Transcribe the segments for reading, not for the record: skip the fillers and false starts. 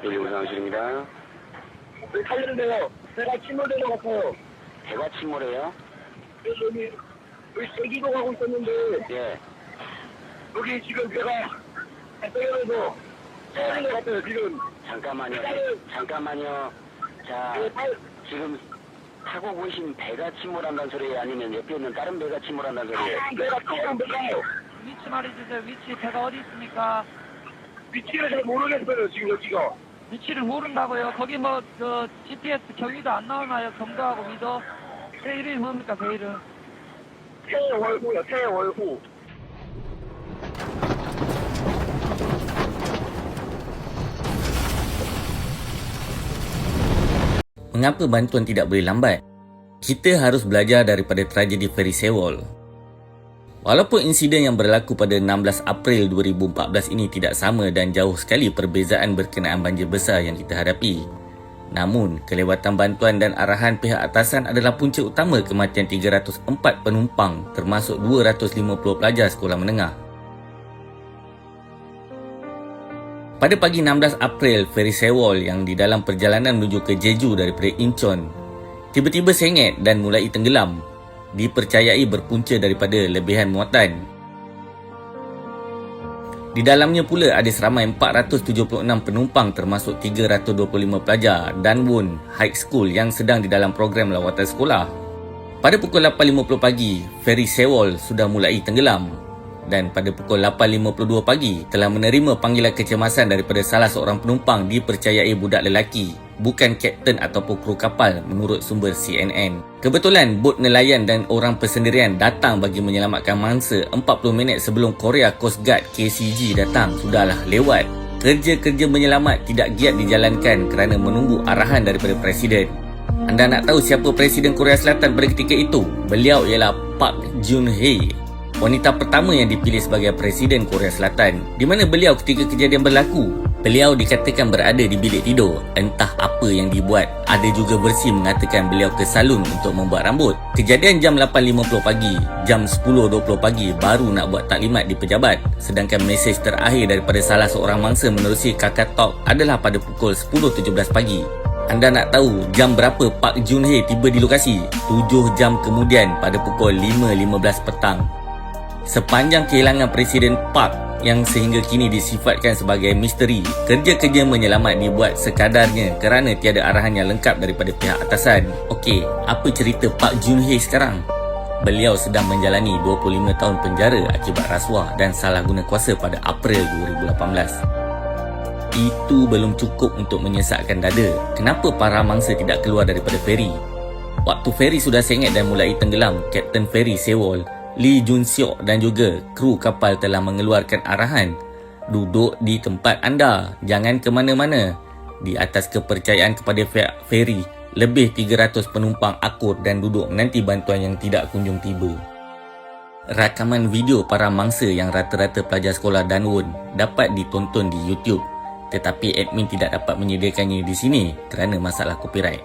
119 사무실입니다. 살리는데요. 배가 침몰되는 것 같아요. 배가 침몰해요? 여기 세기도 가고 있었는데 예. 여기 지금 배가 떨어져서 떨어진 것 같아요. 지금 잠깐만요. 자, 지금 타고 계신 배가 침몰한다는 소리예요? 아니면 옆에 있는 다른 배가 침몰한다는 소리예요? 배가 조금 배가요. 위치 말해주세요. 위치 배가 어디 있습니까? 위치를 잘 모르겠어요. 지금 여기가. 위치를 모른다고요? 거기 GPS 경위도 안 나오나요? 경도하고 위도? 배 이름이 뭡니까? 배 이름? 태월호요. 태월호. Mengapa bantuan tidak boleh lambat? Kita harus belajar daripada tragedi Ferry Sewol. Walaupun insiden yang berlaku pada 16 April 2014 ini tidak sama dan jauh sekali perbezaan berkenaan banjir besar yang kita hadapi, namun kelewatan bantuan dan arahan pihak atasan adalah punca utama kematian 304 penumpang termasuk 250 pelajar sekolah menengah. Pada pagi 16 April, Ferry Sewol yang di dalam perjalanan menuju ke Jeju daripada Incheon tiba-tiba sengit dan mulai tenggelam, dipercayai berpunca daripada lebihan muatan. Di dalamnya pula ada seramai 476 penumpang termasuk 325 pelajar Danwon High School yang sedang di dalam program lawatan sekolah. Pada pukul 8.50 pagi, Ferry Sewol sudah mulai tenggelam dan pada pukul 8.52 pagi telah menerima panggilan kecemasan daripada salah seorang penumpang dipercayai budak lelaki, bukan kapten ataupun kru kapal menurut sumber CNN. Kebetulan bot nelayan dan orang persendirian datang bagi menyelamatkan mangsa 40 minit sebelum Korea Coast Guard KCG datang sudahlah lewat. Kerja-kerja menyelamat tidak giat dijalankan kerana menunggu arahan daripada Presiden. Anda nak tahu siapa Presiden Korea Selatan pada ketika itu? Beliau ialah Park Geun-hye, wanita pertama yang dipilih sebagai Presiden Korea Selatan. Di mana beliau ketika kejadian berlaku? Beliau dikatakan berada di bilik tidur. Entah apa yang dibuat. Ada juga versi mengatakan beliau ke salon untuk membuat rambut. Kejadian jam 8.50 pagi, jam 10.20 pagi baru nak buat taklimat di pejabat. Sedangkan mesej terakhir daripada salah seorang mangsa menerusi KakaTalk adalah pada pukul 10.17 pagi. Anda nak tahu jam berapa Park Geun-hye tiba di lokasi? 7 jam kemudian pada pukul 5.15 petang. Sepanjang kehilangan Presiden Park yang sehingga kini disifatkan sebagai misteri, kerja-kerja menyelamat dibuat sekadarnya kerana tiada arahan yang lengkap daripada pihak atasan. Okey, apa cerita Park Geun-hye sekarang? Beliau sedang menjalani 25 tahun penjara akibat rasuah dan salah guna kuasa pada April 2018. Itu belum cukup untuk menyesakkan dada. Kenapa para mangsa tidak keluar daripada feri? Waktu feri sudah sengit dan mulai tenggelam, Kapten Ferry Sewol Lee Jun-seok dan juga kru kapal telah mengeluarkan arahan, duduk di tempat anda, jangan ke mana-mana. Di atas kepercayaan kepada pihak feri, lebih 300 penumpang akur dan duduk menanti bantuan yang tidak kunjung tiba. Rakaman video para mangsa yang rata-rata pelajar sekolah Danwon dapat ditonton di YouTube, tetapi admin tidak dapat menyediakannya di sini kerana masalah copyright.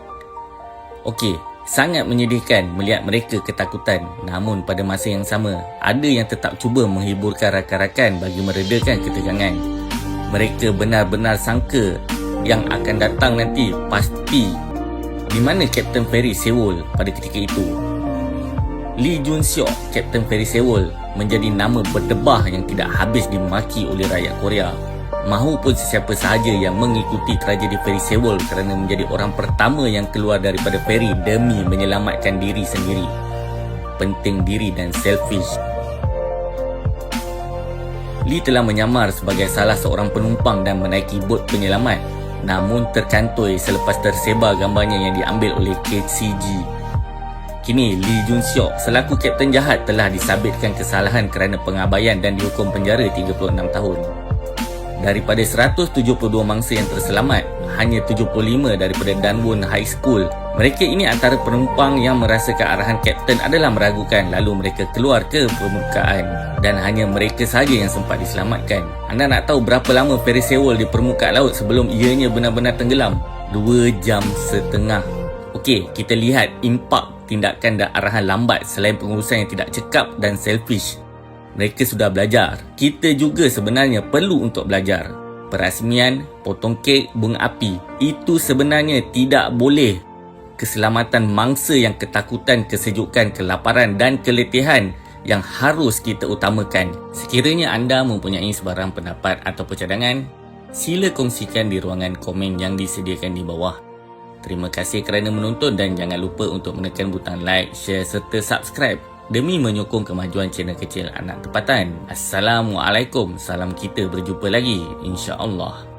Okey, sangat menyedihkan melihat mereka ketakutan, namun pada masa yang sama ada yang tetap cuba menghiburkan rakan-rakan bagi meredakan ketegangan. Mereka benar-benar sangka yang akan datang nanti pasti. Di mana Kapten Ferry Sewol pada ketika itu? Lee Jun-seok, Kapten Ferry Sewol, menjadi nama berdebah yang tidak habis dimaki oleh rakyat Korea. Mahupun sesiapa sahaja yang mengikuti tragedi Ferry Sewol kerana menjadi orang pertama yang keluar daripada feri demi menyelamatkan diri sendiri. Penting diri dan selfish. Lee telah menyamar sebagai salah seorang penumpang dan menaiki bot penyelamat, namun terkantoi selepas tersebar gambarnya yang diambil oleh KCG. Kini Lee Jun-seok selaku kapten jahat telah disabitkan kesalahan kerana pengabaian dan dihukum penjara 36 tahun. Daripada 172 mangsa yang terselamat, hanya 75 daripada Danwon High School. Mereka ini antara penumpang yang merasakan arahan kapten adalah meragukan, lalu mereka keluar ke permukaan dan hanya mereka sahaja yang sempat diselamatkan. Anda nak tahu berapa lama Ferry Sewol di permukaan laut sebelum ianya benar-benar tenggelam? 2 jam setengah. Okey, kita lihat impak tindakan dan arahan lambat selain pengurusan yang tidak cekap dan selfish. Mereka sudah belajar. Kita juga sebenarnya perlu untuk belajar. Perasmian, potong kek, bunga api, itu sebenarnya tidak boleh. Keselamatan mangsa yang ketakutan, kesejukan, kelaparan dan keletihan yang harus kita utamakan. Sekiranya anda mempunyai sebarang pendapat atau cadangan, sila kongsikan di ruangan komen yang disediakan di bawah. Terima kasih kerana menonton dan jangan lupa untuk menekan butang like, share serta subscribe demi menyokong kemajuan channel kecil Anak Tempatan. Assalamualaikum, salam kita berjumpa lagi insya-Allah.